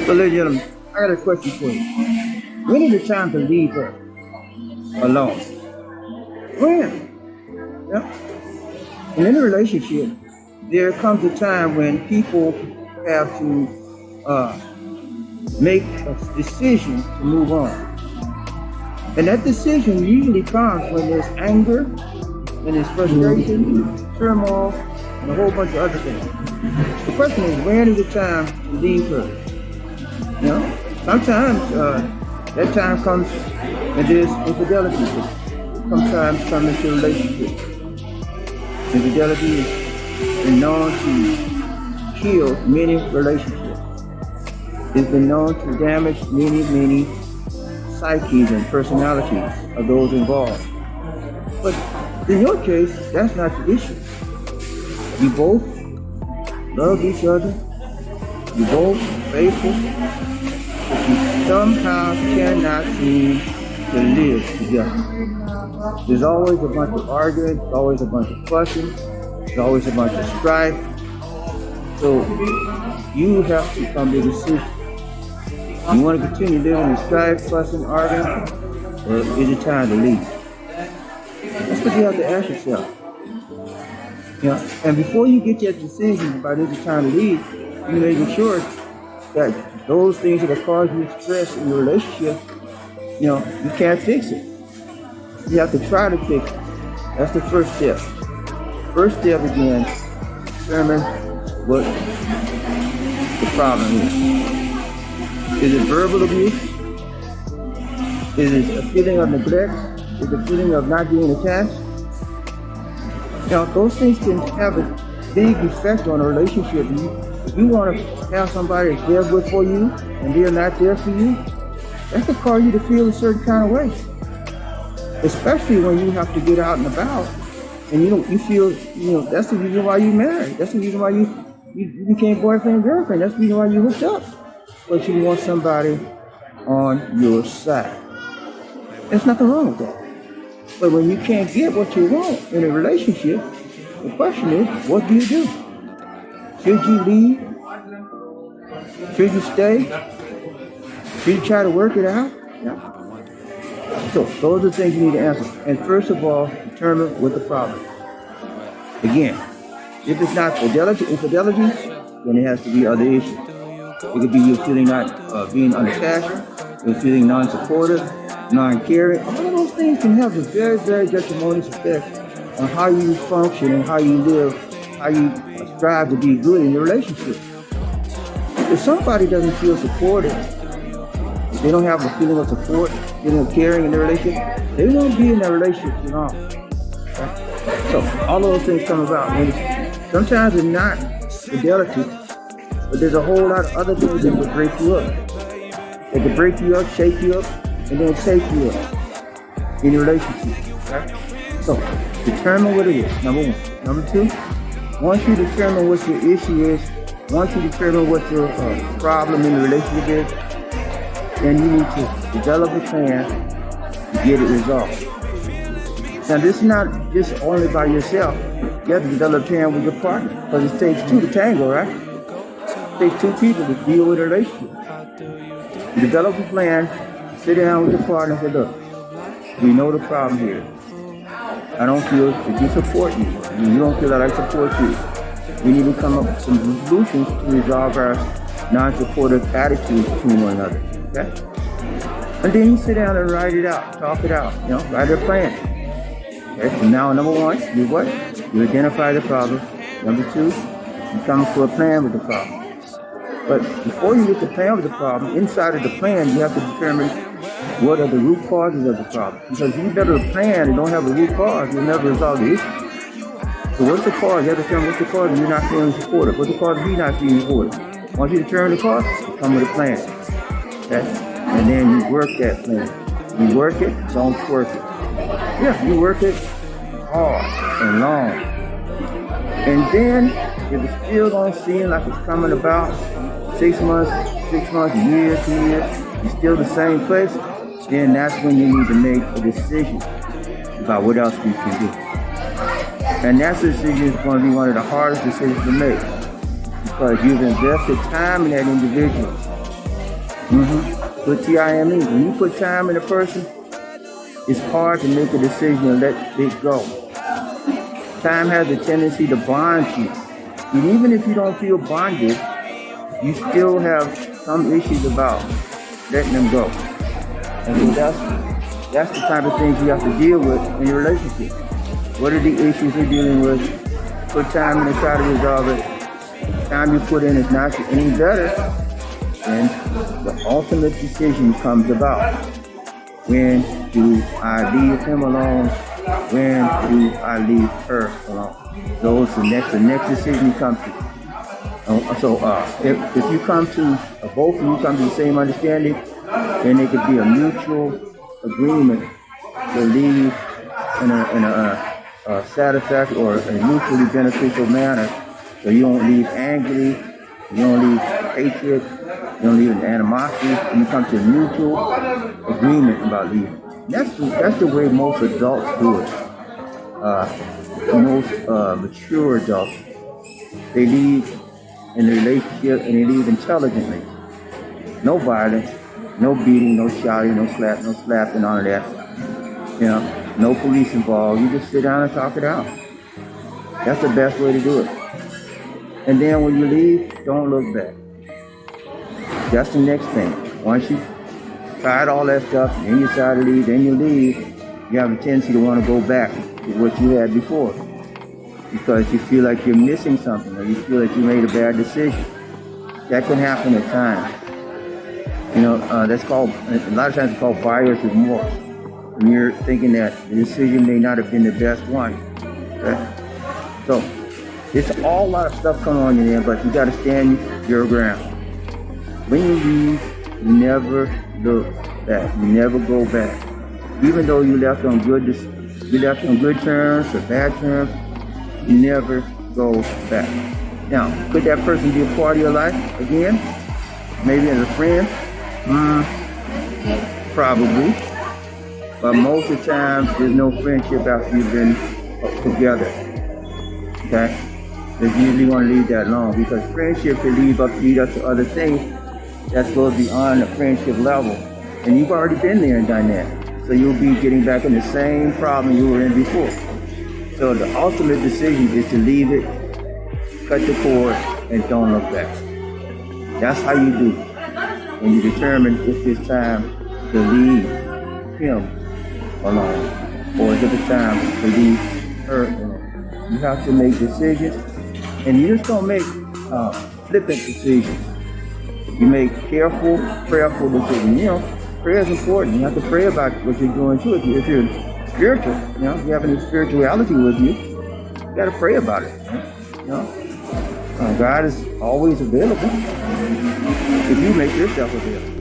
So, ladies and gentlemen, I got a question for you. When is the time to leave her alone? When? Yeah. And in a relationship, there comes a time when people have to make a decision to move on. And that decision usually comes when there's anger, when there's frustration, turmoil, and a whole bunch of other things. The question is, when is the time to leave her? You know, sometimes that time comes when there's infidelity. Sometimes comes into a relationship. Infidelity has been known to kill many relationships. It's been known to damage many psyches and personalities of those involved. But in your case, that's not the issue. You both love each other. You both faithful. But you somehow cannot seem to live together. There's always a bunch of arguing, there's always a bunch of fussing, there's always a bunch of strife. So you have to come to a decision. You want to continue living in strife, fussing, arguing, or is it time to leave? That's what you have to ask yourself. And before you get that decision about is it time to leave, you make sure that those things that are causing you stress in your relationship, you can't fix it. You have to try to fix it. That's the first step. First step again, determine what the problem is. Is it verbal abuse? Is it a feeling of neglect? Is it a feeling of not being attached? Those things can have a big effect on a relationship. If you want to have somebody that's there good for you and they're not there for you, that could cause you to feel a certain kind of way. Especially when you have to get out and about and you feel, that's the reason why you married. That's the reason why you became boyfriend and girlfriend. That's the reason why you hooked up. But you want somebody on your side. There's nothing wrong with that. But when you can't get what you want in a relationship, the question is, what do you do? Should you leave? Should you stay? Should you try to work it out? Yeah. So those are the things you need to answer. And first of all, determine what the problem is. Again, if it's not infidelity, then it has to be other issues. It could be you feeling not being unattached, you're feeling non-supportive, non-caring. All of those things can have a very detrimental effect on how you function and how you live, how you strive to be good in your relationship. If somebody doesn't feel supported, if they don't have a feeling of support, feeling of caring in their relationship, they won't be in that relationship at all. Okay? So all of those things come about. Sometimes it's not fidelity, but there's a whole lot of other things that will break you up. They can break you up, shake you up, and then take you up in your relationship. Right? So determine what it is, number one. Number two, once you determine what your issue is, once you determine what your problem in the relationship is, then you need to develop a plan to get it resolved. Now this is not just only by yourself. You have to develop a plan with your partner, because it takes two to tango, right? It takes two people to deal with a relationship. You develop a plan, sit down with your partner and say, look, we know the problem here. I don't feel that you support me. You don't feel that I support you. We need to come up with some solutions to resolve our non-supportive attitudes between one another. Okay? And then you sit down and write it out, talk it out, write a plan. Okay? So now number one, you what? You identify the problem. Number two, you come up with a plan with the problem. But before you get the plan with the problem, inside of the plan, you have to determine what are the root causes of the problem. Because if you develop a plan and don't have a root cause, you'll never resolve the issue. So what's the cause? You have to determine what's the cause of you not feeling supported. What's the cause of you not feeling supported? Once you determine the cause, you come with a plan. Okay? And then you work that plan. You work it, don't twerk it. Yeah, you work it hard and long. And then, if it still don't seem like it's coming about, 6 months, a year, 2 years, you're still the same place, then that's when you need to make a decision about what else you can do. And that decision is going to be one of the hardest decisions to make, because you've invested time in that individual. Put time. When you put time in a person, it's hard to make a decision and let it go. Time has a tendency to bond you. And even if you don't feel bonded, you still have some issues about letting them go. And so that's the type of things you have to deal with in your relationship. What are the issues you're dealing with? Put time in and try to resolve it. Time you put in is not any better, and the ultimate decision comes about. When do I leave him alone? When do I leave her alone? Those the next decision you come to. If you come to both of you come to the same understanding, then it could be a mutual agreement to leave in a satisfactory or a mutually beneficial manner. So you don't leave angry, you don't leave hatred, you don't leave animosity, and you come to a mutual agreement about leaving. That's the way most adults do it. Most mature adults, they leave in a relationship and they leave intelligently. No violence, no beating, no shouting, no slapping, none of that. No police involved. You just sit down and talk it out. That's the best way to do it. And then when you leave, don't look back. That's the next thing. Once you tried all that stuff, then you decide to leave, then you leave, you have a tendency to want to go back to what you had before. Because you feel like you're missing something, or you feel like you made a bad decision. That can happen at times. That's called, a lot of times it's called buyer's remorse. When you're thinking that the decision may not have been the best one. Okay? So, it's a lot of stuff coming on you there, but you got to stand your ground. When you leave, you never look back. You never go back. Even though you left on good terms or bad terms, you never go back. Now, could that person be a part of your life again? Maybe as a friend? Probably. But most of the time, there's no friendship after you've been together. Okay? They usually want to leave that long because friendship can lead up to other things that goes beyond the friendship level. And you've already been there and done that. So you'll be getting back in the same problem you were in before. So the ultimate decision is to leave it, cut the cord, and don't look back. That's how you do it. When you determine if it's time to leave him alone, or is it the time to leave her alone. You have to make decisions, and you just don't make flippant decisions. You make careful, prayerful decisions. Prayer is important. You have to pray about what you're doing too. If you're spiritual, if you have any spirituality with you, you got to pray about it. God is always available if you make yourself available.